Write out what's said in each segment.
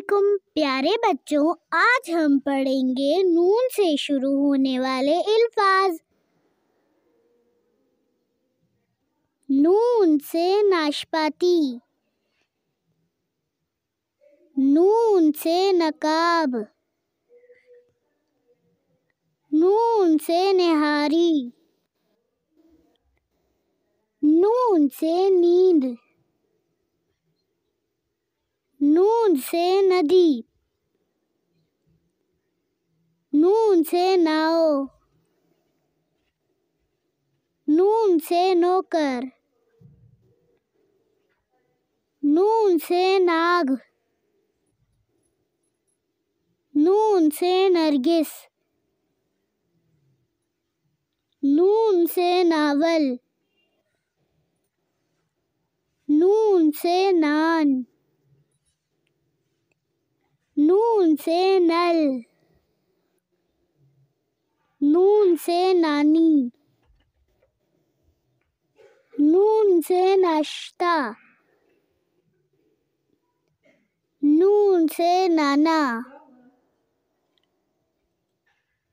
علیکم پیارے بچوں، آج ہم پڑھیں گے نون سے شروع ہونے والے الفاظ۔ نون سے ناشپاتی، نون سے نقاب، نون سے نہاری، نون سے نیند، نون سے ندی، نون سے ناؤ، نون سے نوکر، نون سے ناگ، نون سے نرگس، نون سے ناول، نون سے نان، نون سے نل، نون سے نانی، نون سے ناشتہ، نون سے نانا،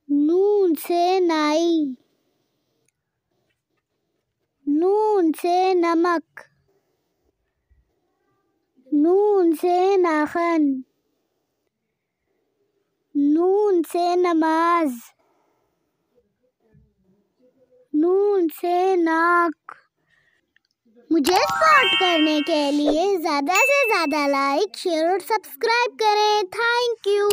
نون سے نائی، نون سے نمک، نون سے ناخن، نون سے نماز، نون سے ناک۔ مجھے سپورٹ کرنے کے لیے زیادہ سے زیادہ لائک، شیئر اور سبسکرائب کریں۔ Thank you.